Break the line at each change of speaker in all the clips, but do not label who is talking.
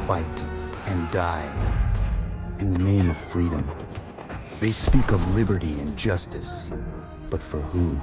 fight and die in the name of freedom. They speak of liberty and justice, but for who?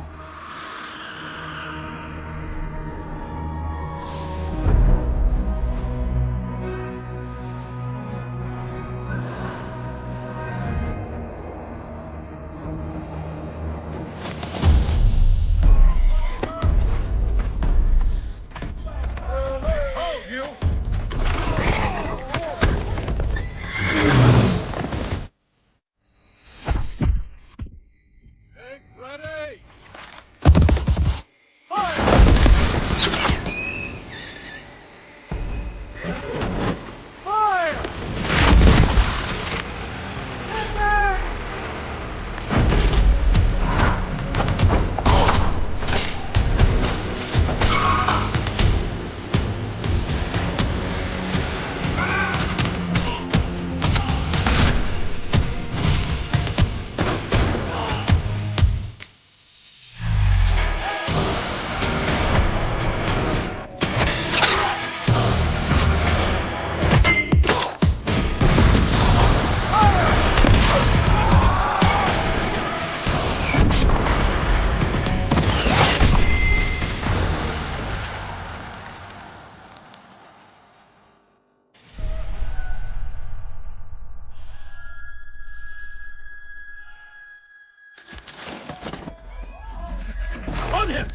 On him!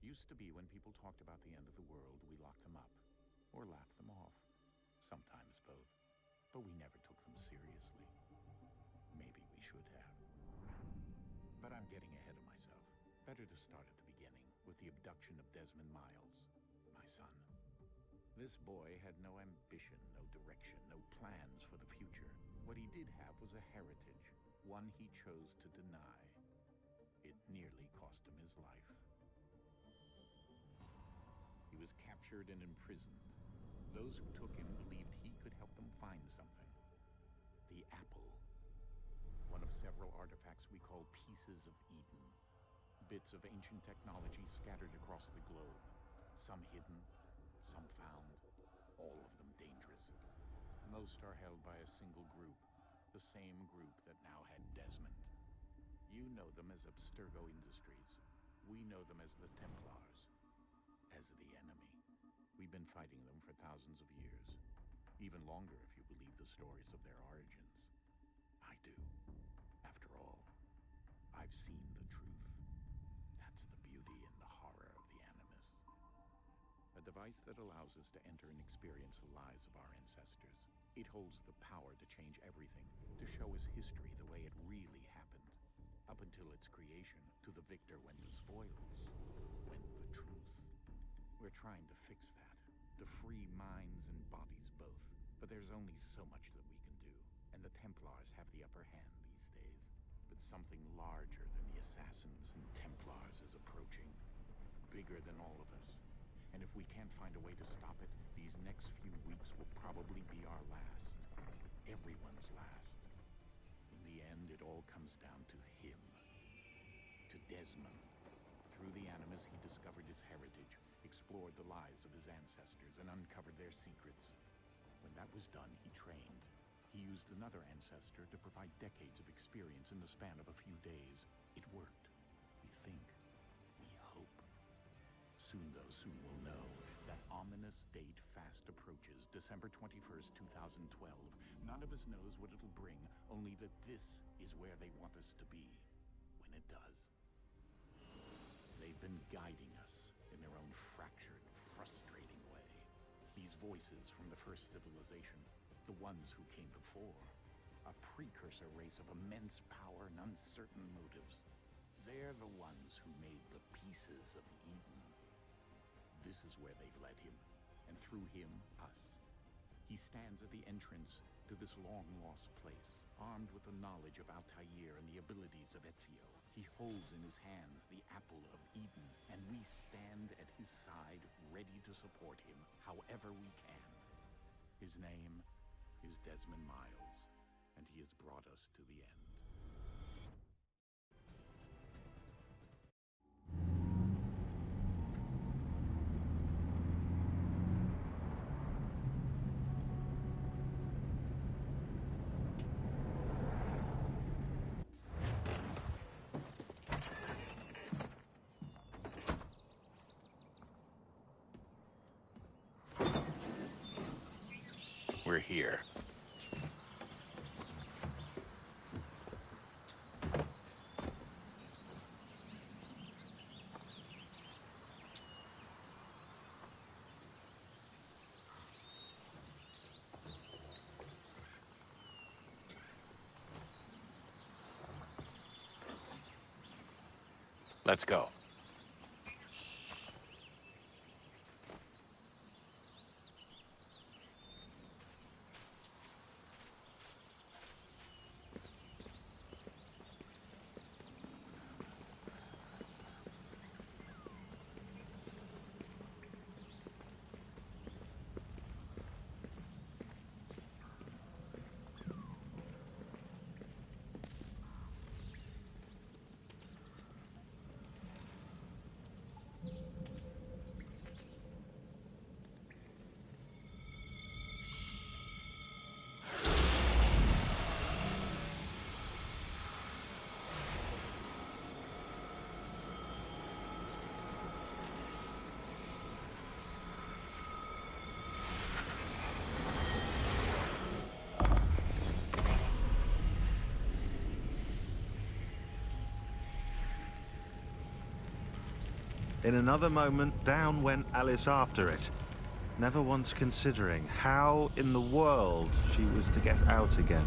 Used to be when people talked about the end of the world, we locked them up, or laughed them off. Sometimes both. But we never took them seriously. Maybe we should have. But I'm getting ahead of myself. Better to start at the beginning, with the abduction of Desmond Miles, my son. This boy had no ambition, no direction, no plans for the future. What he did have was a heritage, one he chose to deny. It nearly cost him his life. He was captured and imprisoned. Those who took him believed he could help them find something. The apple. One of several artifacts we call pieces of Eden. Bits of ancient technology scattered across the globe. Some hidden, some found, all of them dangerous. Most are held by a single group, the same group that now had Desmond. You know them as Abstergo Industries. We know them as the Templars. As the enemy. We've been fighting them for thousands of years. Even longer if you believe the stories of their origins. I do. After all, I've seen the truth. That's the beauty and the horror of the Animus. A device that allows us to enter and experience the lives of our ancestors. It holds the power to change everything, to show us history the way it really happened. Up until its creation, to the victor went the spoils, went the truth. We're trying to fix that, to free minds and bodies both. But there's only so much that we can do, and the Templars have the upper hand these days. But something larger than the Assassins and Templars is approaching, bigger than all of us. And if we can't find a way to stop it, these next few weeks will probably be our last. Everyone's last. In the end, it all comes down to him. To Desmond. Through the Animus, he discovered his heritage, explored the lives of his ancestors, and uncovered their secrets. When that was done, he trained. He used another ancestor to provide decades of experience in the span of a few days. It worked, we think. soon will know that ominous date fast approaches, December 21st, 2012. None of us knows what it'll bring, only that this is where they want us to be when it does. They've been guiding us in their own fractured, frustrating way. These voices from the first civilization, the ones who came before, a precursor race of immense power and uncertain motives. They're the ones who made the pieces of Eden. This is where they've led him, and through him, us. He stands at the entrance to this long-lost place, armed with the knowledge of Altair and the abilities of Ezio. He holds in his hands the apple of Eden, and we stand at his side, ready to support him however we can. His name is Desmond Miles, and he has brought us to the end. We're here. Let's go.
In another moment, down went Alice after it, never once considering how in the world she was to get out again.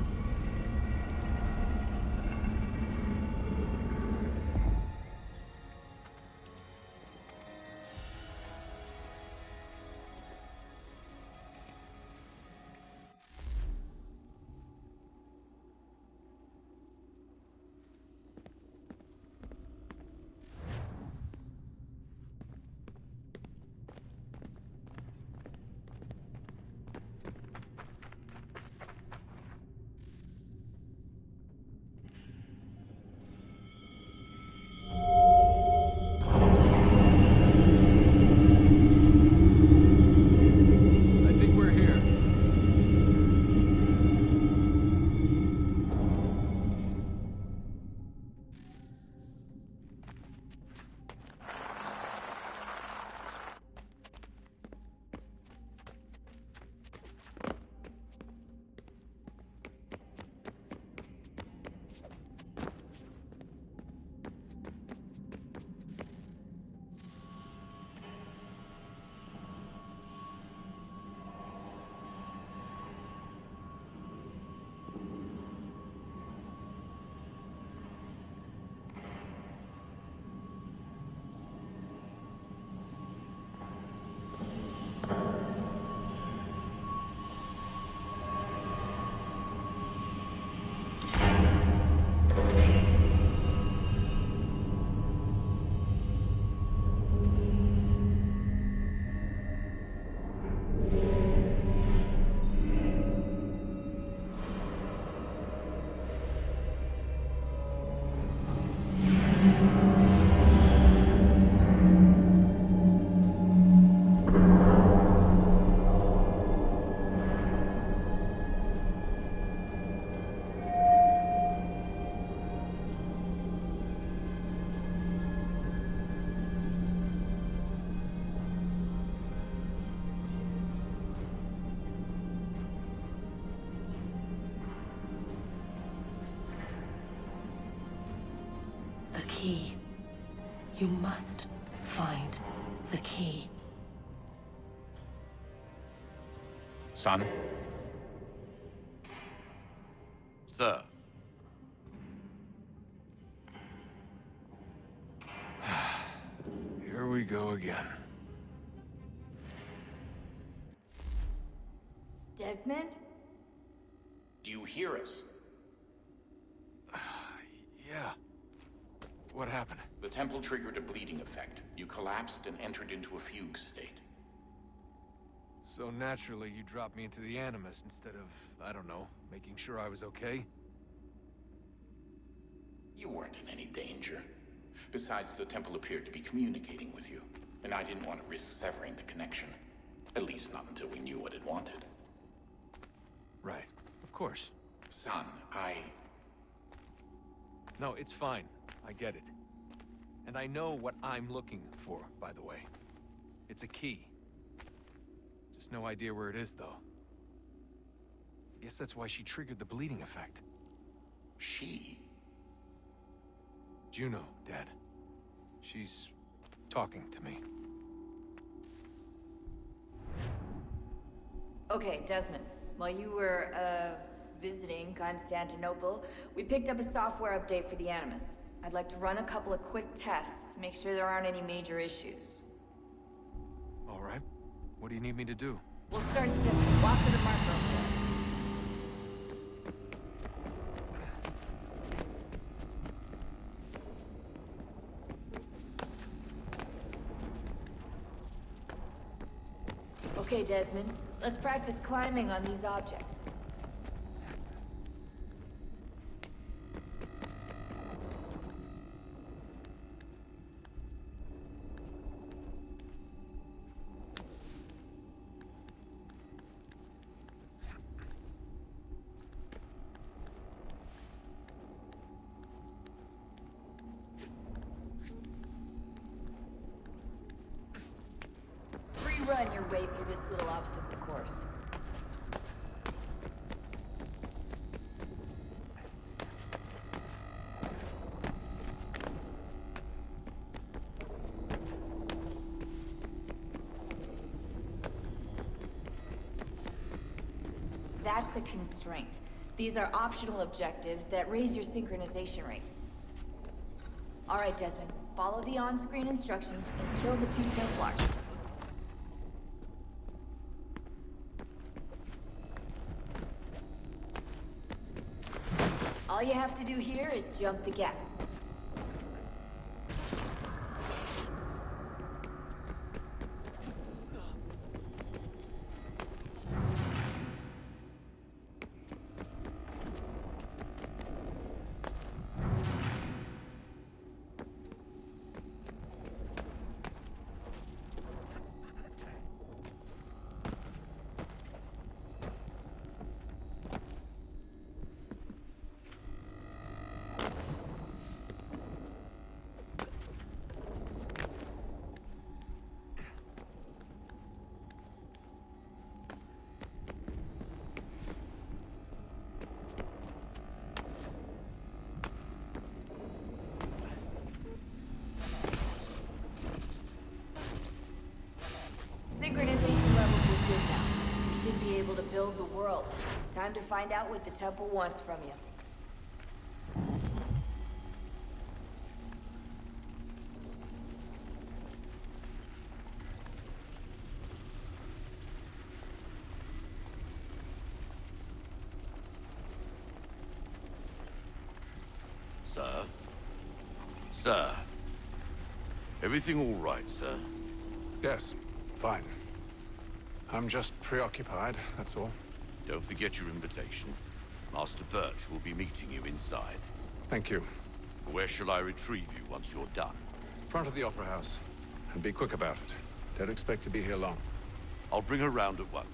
key. You must find the key.
Son?
Sir.
Here we go again.
Desmond?
Do you hear us?
Yeah. What happened?
The temple triggered a bleeding effect. You collapsed and entered into a fugue state.
So naturally, you dropped me into the Animus instead of, I don't know, making sure I was okay?
You weren't in any danger. Besides, the temple appeared to be communicating with you, and I didn't want to risk severing the connection. At least not until we knew what it wanted.
Right. Of course.
Son,
No, it's fine. I get it. And I know what I'm looking for, by the way. It's a key. Just no idea where it is, though. I guess that's why she triggered the bleeding effect.
She?
Juno, Dad. She's talking to me.
Okay, Desmond. While you were, visiting Constantinople, we picked up a software update for the Animus. I'd like to run a couple of quick tests, make sure there aren't any major issues.
All right. What do you need me to do?
We'll start simple. Walk to the marker over there. Okay, Desmond. Let's practice climbing on these objects. Run your way through this little obstacle course. That's a constraint. These are optional objectives that raise your synchronization rate. All right, Desmond. Follow the on-screen instructions and kill the 2 Templars. All you have to do here is jump the gap. Synchronization levels are good now. You should be able to build the world. Time to find out what the temple wants from you.
Sir? Sir? Everything all right, sir?
Yes, fine. I'm just preoccupied, that's all.
Don't forget your invitation. Master Birch will be meeting you inside.
Thank you.
Where shall I retrieve you once you're done?
Front of the Opera House. And be quick about it. Don't expect to be here long.
I'll bring her round at once.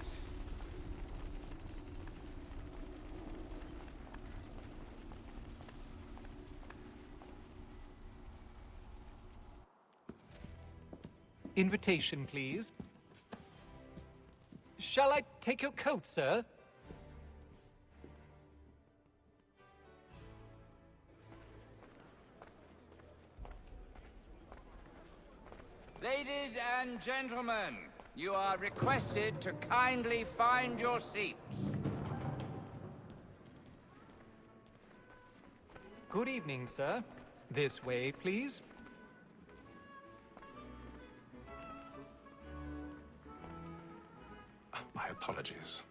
Invitation, please. Shall I take your coat, sir?
Ladies and gentlemen, you are requested to kindly find your seats.
Good evening, sir. This way, please.
My apologies.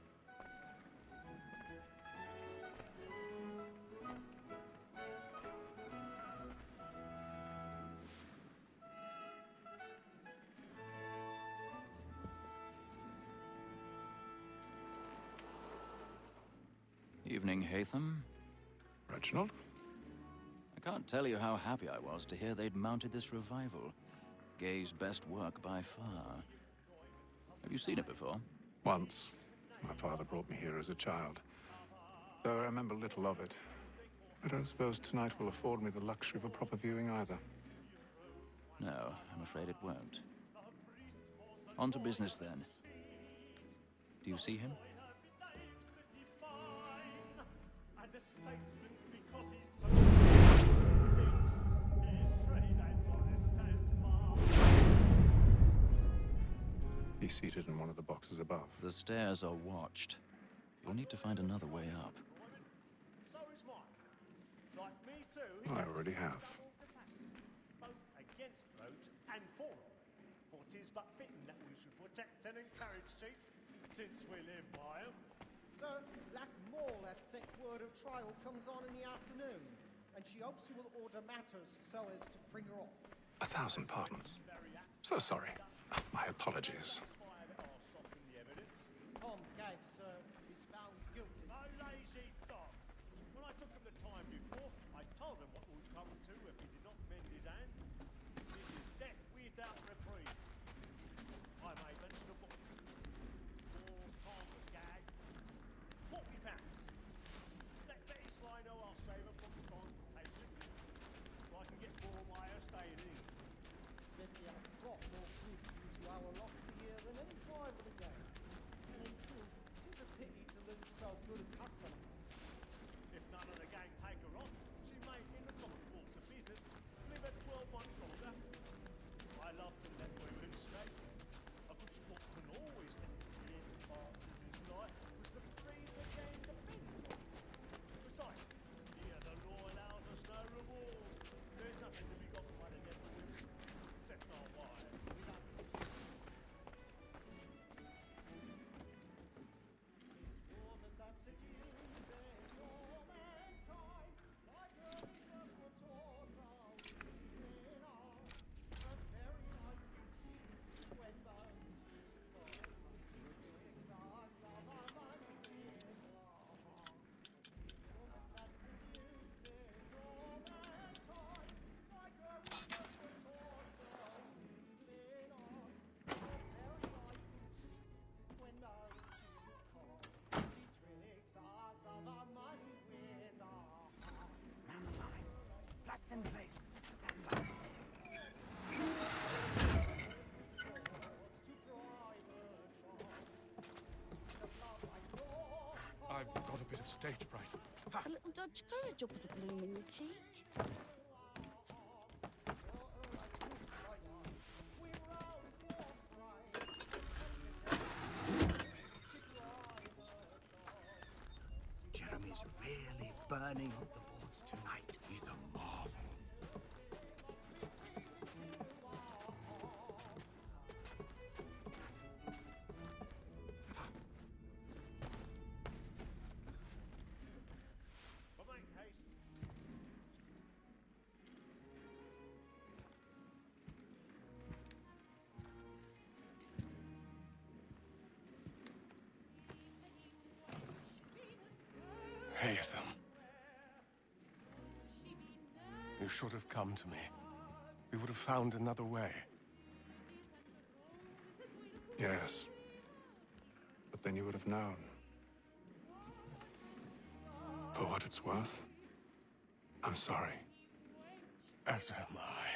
Evening, Haytham.
Reginald?
I can't tell you how happy I was to hear they'd mounted this revival. Gay's best work by far. Have you seen it before?
Once. My father brought me here as a child. Though I remember little of it. I don't suppose tonight will afford me the luxury of a proper viewing either.
No, I'm afraid it won't. On to business then. Do you see him?
He's seated in one of the boxes above.
The stairs are watched. You'll need to find another way up.
I already have.
Both against roads and for them. For 'tis but fitting that we should protect and encourage streets, since we live by 'em.
Sir, Black Mall hath sent word of trial comes on in the afternoon, and she hopes you will order matters so as to bring her off.
1,000 pardons. So sorry. My apologies.
Tom Gag, sir, is found guilty.
No lazy dog. When I took him the time before, I told him what would come to if he did not mend his hand. This is death without reprieve. I made mention of book. For Tom Gag, £40. Let Betty Sly know I'll save her from transportation, so I can get more of my estate in.
Betty hath brought more goods into our lot here than any five of the game. And in truth, 'tis a pity to lose so good a customer.
If none of the gang take her on, she may, in the common course of business, live at 12 months longer. I love to let women escape. A good sportsman always lets scared bastards in life with the freedom the game depends on. Besides, here the law allows us no reward. There's nothing to be got by the devil with, except our wives.
I've got a bit of stage fright.
A little dodge courage will put a bloom in your cheek.
Jeremy's really burning up the boards tonight. He's a marvel.
Haytham. You should have come to me. We would have found another way. Yes. But then you would have known. For what it's worth, I'm sorry. As am I.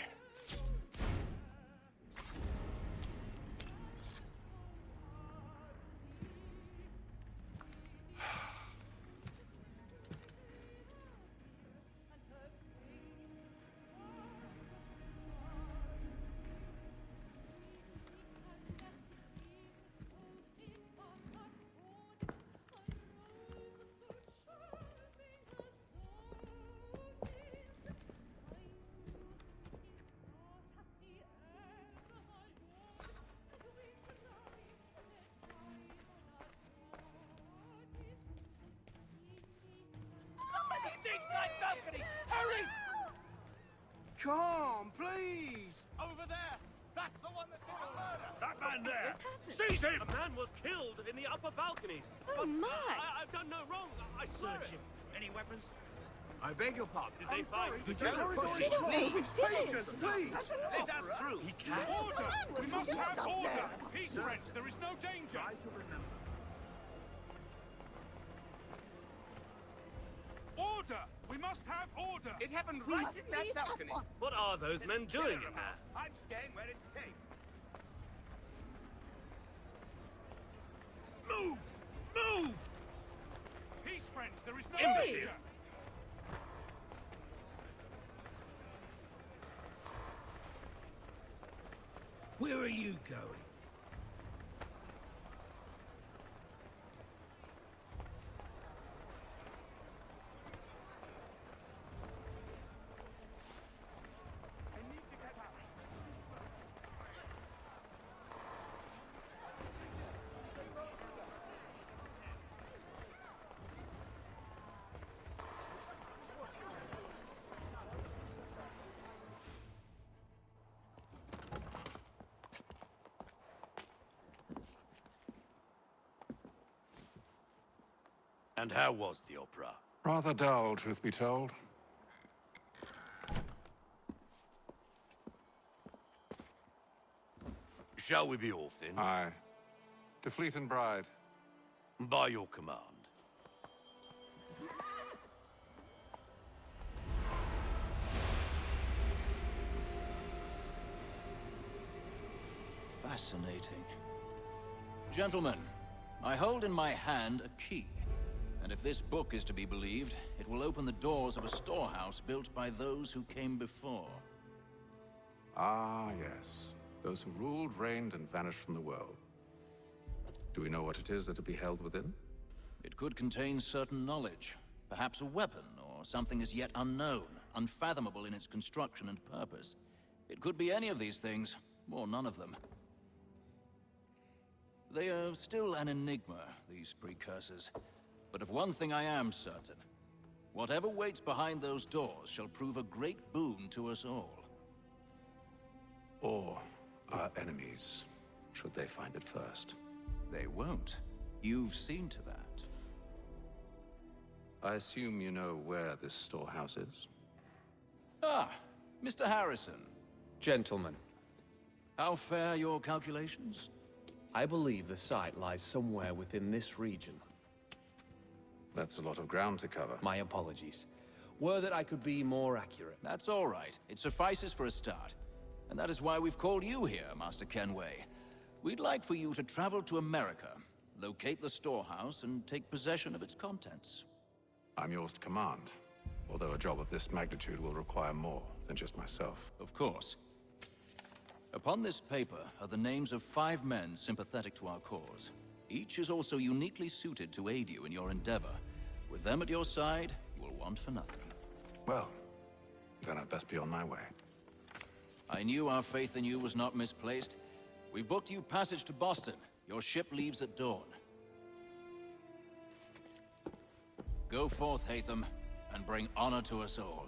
balcony! Hurry!
Calm, please!
Over there! That's the one that did the murder!
That man there! Seize him! A man was killed in the upper balconies.
Oh, my!
I've done no wrong. I swear it.
Any weapons?
I beg your pardon.
Did they find?
Please, patience, please!
Let us through!
He can.
Order! We must have order! Peace, friends, there is no danger! Order! We must have order!
It happened right in that balcony.
What are those men doing in there?
I'm staying where it's safe.
Move! Move!
Peace, friends, there is no
Hey!
danger!
Where are you going?
And how was the opera?
Rather dull, truth be told.
Shall we be off then?
Aye. To Fleet and Bride.
By your command.
Fascinating. Gentlemen, I hold in my hand a key. And if this book is to be believed, it will open the doors of a storehouse built by those who came before.
Ah, yes. Those who ruled, reigned, and vanished from the world. Do we know what it is that will be held within?
It could contain certain knowledge. Perhaps a weapon, or something as yet unknown, unfathomable in its construction and purpose. It could be any of these things, or none of them. They are still an enigma, these precursors. But of one thing I am certain. Whatever waits behind those doors shall prove a great boon to us all.
Or our enemies, should they find it first.
They won't. You've seen to that.
I assume you know where this storehouse is?
Ah, Mr. Harrison.
Gentlemen,
How fare your calculations?
I believe the site lies somewhere within this region.
That's a lot of ground to cover.
My apologies. Were that I could be more accurate.
That's all right. It suffices for a start. And that is why we've called you here, Master Kenway. We'd like for you to travel to America, locate the storehouse, and take possession of its contents.
I'm yours to command, although a job of this magnitude will require more than just myself.
Of course. Upon this paper are the names of 5 men sympathetic to our cause. Each is also uniquely suited to aid you in your endeavor. With them at your side, you will want for nothing.
Well, then I'd best be on my way.
I knew our faith in you was not misplaced. We've booked you passage to Boston. Your ship leaves at dawn. Go forth, Hatham, and bring honor to us all.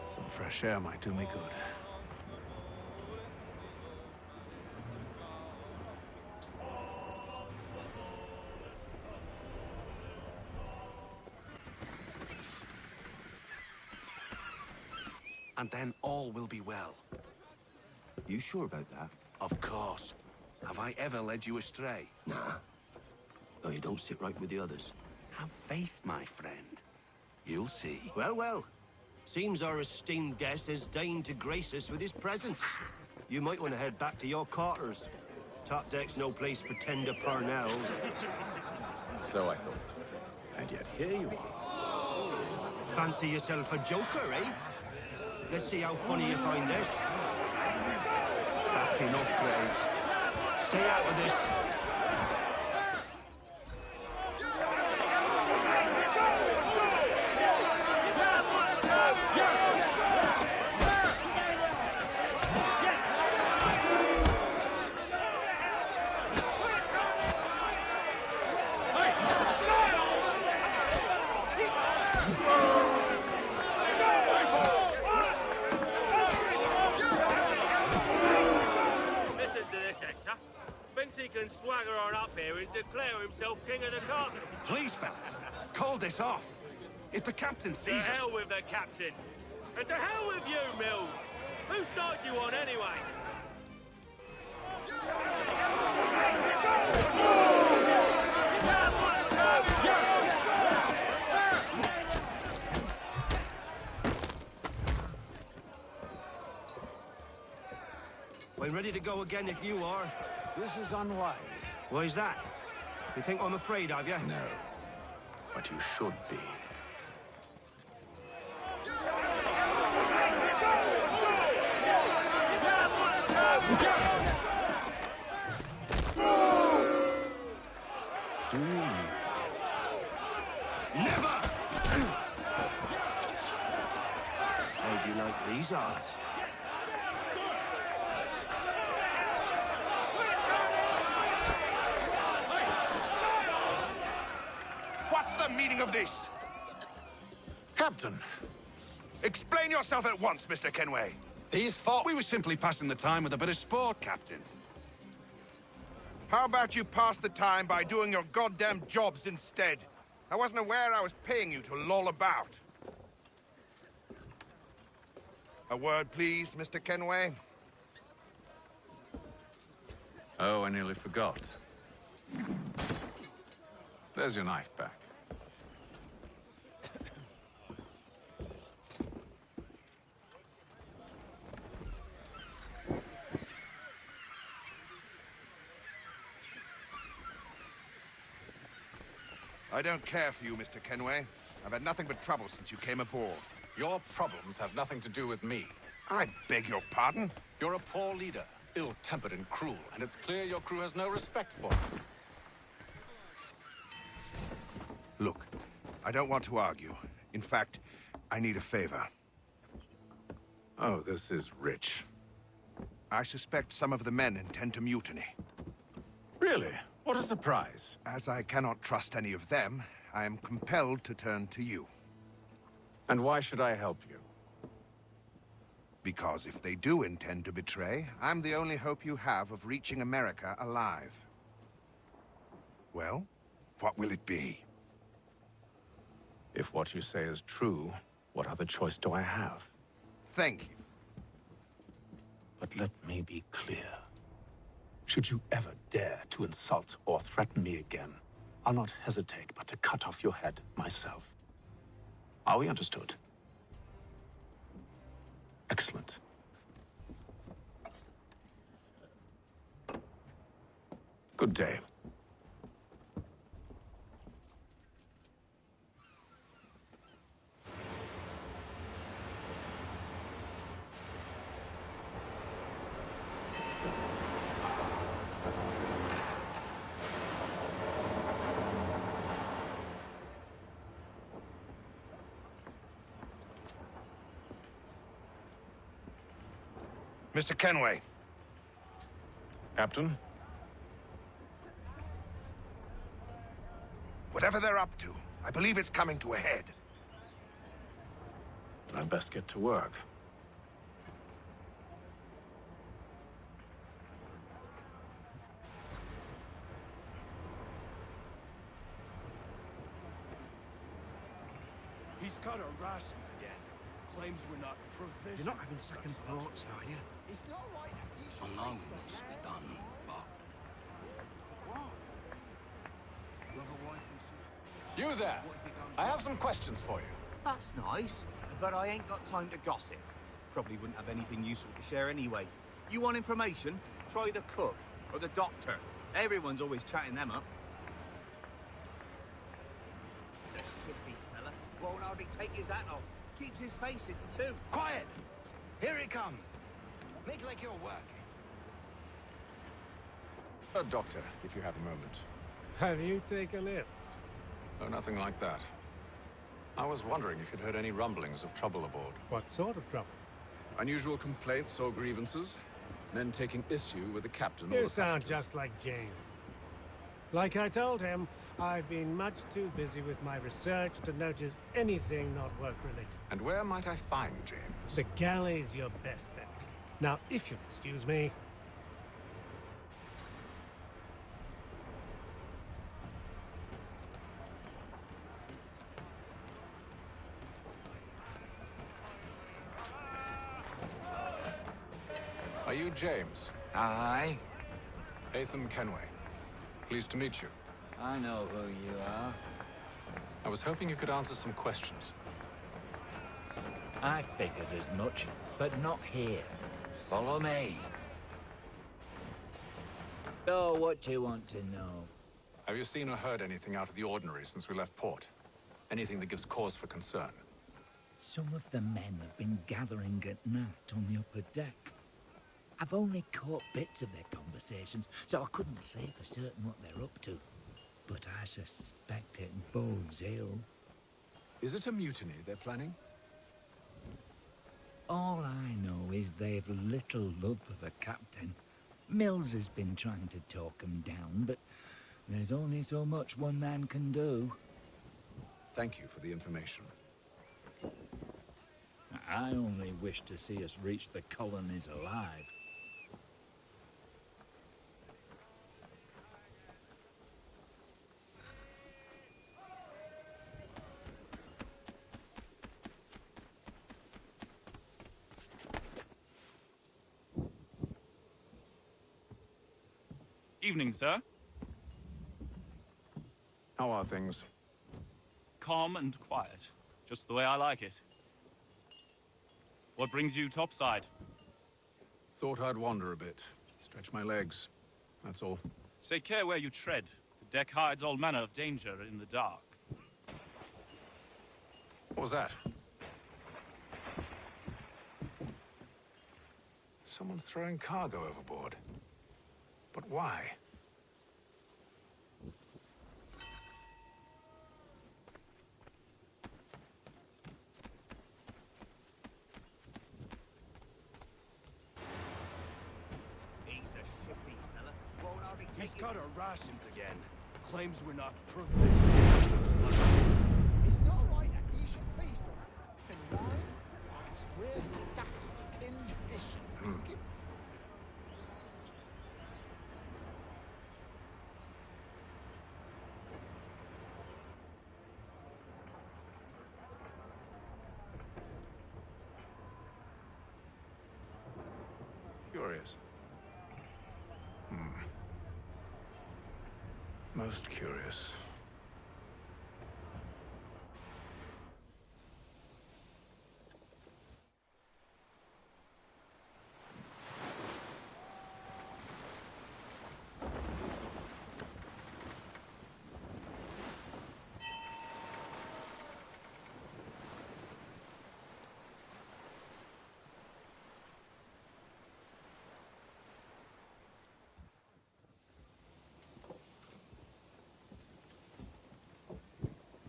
Some fresh air might do me good.
and then all will be well.
You sure about that?
Of course. Have I ever led you astray?
Nah. No, you don't sit right with the others.
Have faith, my friend. You'll see.
Well, well. Seems our esteemed guest has deigned to grace us with his presence. You might want to head back to your quarters. Top deck's no place for tender Parnells.
So I thought. And yet here you are.
Fancy yourself a joker, eh? Let's see how funny you find this.
That's enough, Graves.
Stay out of this.
Listen to this, Hector. Thinks he can swagger on up here and declare himself king of the castle.
Please, fellas, call this off. If the captain
To
sees us...
hell with the captain. And to hell with you, Mills. Whose side you on, anyway?
I'm ready to go again if you are.
This is unwise.
Why's that? You think I'm afraid of you?
No. But you should be.
Never! How'd you like these odds?
What's the meaning of this? Captain, explain yourself at once, Mr. Kenway.
These fought. We were simply passing the time with a bit of sport, Captain.
How about you pass the time by doing your goddamn jobs instead? I wasn't aware I was paying you to loll about. A word, please, Mr. Kenway.
Oh, I nearly forgot. There's your knife back.
I don't care for you, Mr. Kenway. I've had nothing but trouble since you came aboard.
Your problems have nothing to do with me.
I beg your pardon?
You're a poor leader, ill-tempered and cruel, and it's clear your crew has no respect for you.
Look, I don't want to argue. In fact, I need a favor.
Oh, this is rich.
I suspect some of the men intend to mutiny.
Really? What a surprise.
As I cannot trust any of them, I am compelled to turn to you.
And why should I help you?
Because if they do intend to betray, I'm the only hope you have of reaching America alive. Well, what will it be?
If what you say is true, what other choice do I have?
Thank you.
But let me be clear. Should you ever dare to insult or threaten me again, I'll not hesitate but to cut off your head myself. Are we understood? Excellent. Good day.
Mr. Kenway.
Captain?
Whatever they're up to, I believe it's coming to a head.
Then I'd best get to work.
He's cut our rations again. Claims we're not provisional.
You're not having second thoughts, are you?
It's not right that you
I know it must be done, but
You there! I have some questions for you.
That's nice, but I ain't got time to gossip. Probably wouldn't have anything useful to share anyway. You want information? Try the cook or the doctor. Everyone's always chatting them up. That shifty fella won't hardly take his hat off. Keeps his face in too.
Quiet! Here he comes. Make like you're working.
Doctor, if you have a moment.
Have you taken it?
Oh, nothing like that. I was wondering if you'd heard any rumblings of trouble aboard.
What sort of trouble?
Unusual complaints or grievances? Men taking issue with the captain or
You
the
sound
passengers?
just like James. Like I told him, I've been much too busy with my research to notice anything not work-related.
And where might I find James?
The galley's your best bet. Now, if you'll excuse me...
Are you James?
Aye.
Atham Kenway. Pleased to meet you.
I know who you are.
I was hoping you could answer some questions.
I figured as much, but not here. Follow me. So, what do you want to know?
Have you seen or heard anything out of the ordinary since we left port? Anything that gives cause for concern?
Some of the men have been gathering at night on the upper deck. I've only caught bits of their conversations, so I couldn't say for certain what they're up to. But I suspect it bodes ill.
Is it a mutiny they're planning?
All I know is they've little love for the captain. Mills has been trying to talk him down, but there's only so much one man can do.
Thank you for the information.
I only wish to see us reach the colonies alive.
Evening, sir.
How are things?
Calm and quiet. Just the way I like it. What brings you topside?
Thought I'd wander a bit. Stretch my legs. That's all.
Take care where you tread. The deck hides all manner of danger in the dark.
What was that? Someone's throwing cargo overboard. But why?
He's a shifty fella. Won't hardly take
He's
his...
got our rations again. Claims we're not provisional.
It's not right that you should feast on it. And wine? Because we're stuffed with tinned fish and biscuits.
Curious. Most curious.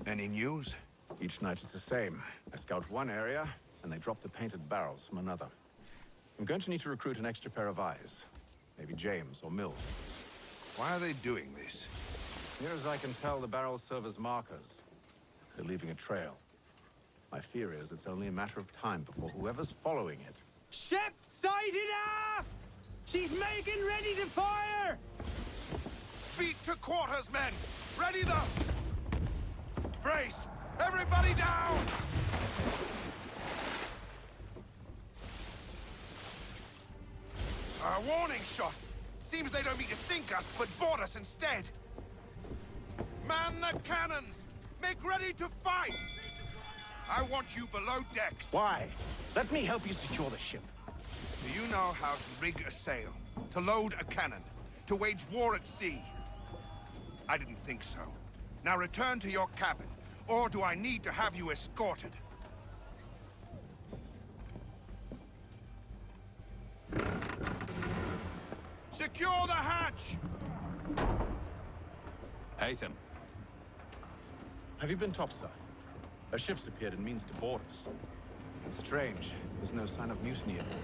Any news?
Each night it's the same. I scout one area, and they drop the painted barrels from another. I'm going to need to recruit an extra pair of eyes. Maybe James or Mills.
Why are they doing this?
Near as I can tell, the barrels serve as markers. They're leaving a trail. My fear is it's only a matter of time before whoever's following it...
Ship sighted aft! She's making ready to fire!
Feet to quarters, men! Ready the... Brace! Everybody down!
A warning shot! Seems they don't mean to sink us, but board us instead. Man the cannons! Make ready to fight! I want you below decks.
Why? Let me help you secure the ship.
Do you know how to rig a sail? To load a cannon? To wage war at sea? I didn't think so. Now return to your cabin, or do I need to have you escorted? Secure the hatch!
Haytham. Have you been topside? A ship's appeared and means to board us. It's strange. There's no sign of mutiny aboard.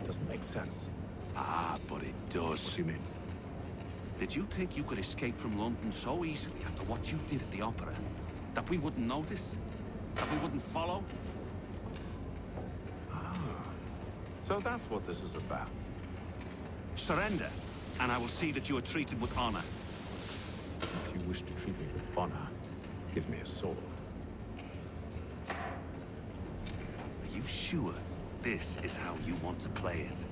Doesn't make sense.
Ah, but it does.
What do you mean?
Did you think you could escape from London so easily after what you did at the Opera? That we wouldn't notice? That we wouldn't follow?
Ah. So that's what this is about.
Surrender, and I will see that you are treated with honor.
If you wish to treat me with honor, give me a sword.
Are you sure this is how you want to play it?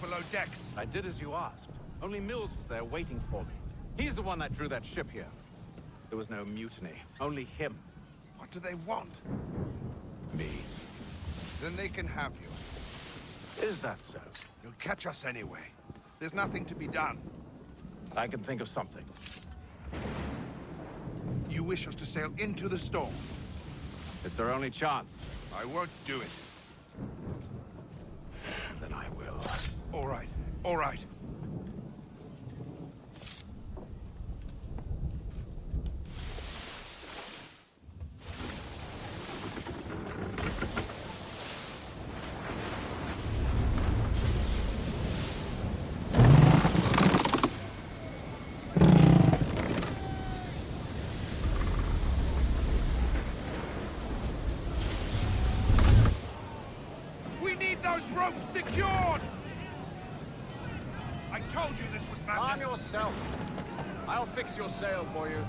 Below decks.
I did as you asked. Only Mills was there waiting for me. He's the one that drew that ship here. There was no mutiny. Only him.
What do they want?
Me.
Then they can have you.
Is that so?
You'll catch us anyway. There's nothing to be done.
I can think of something.
You wish us to sail into the storm?
It's our only chance.
I won't do it.
Then I will.
All right. All right. We need those ropes secured! I told you this was madness.
Arm yourself. I'll fix your sail for you.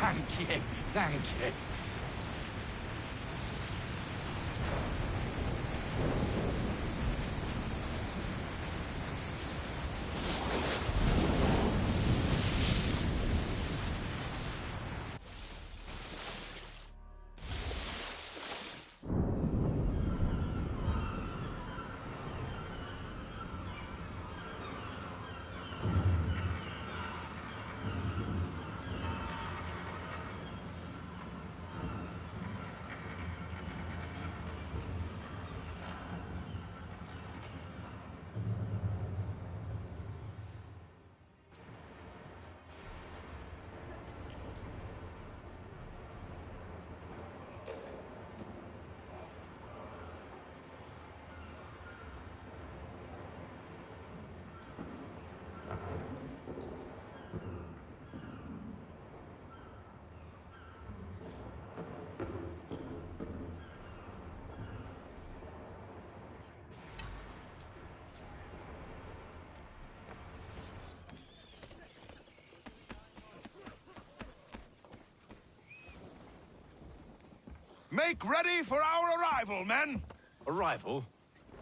Thank you, thank you.
Make ready for our arrival, men!
Arrival?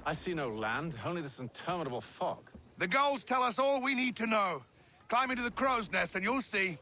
I see no land, only this interminable fog.
The gulls tell us all we need to know. Climb into the crow's nest and you'll see.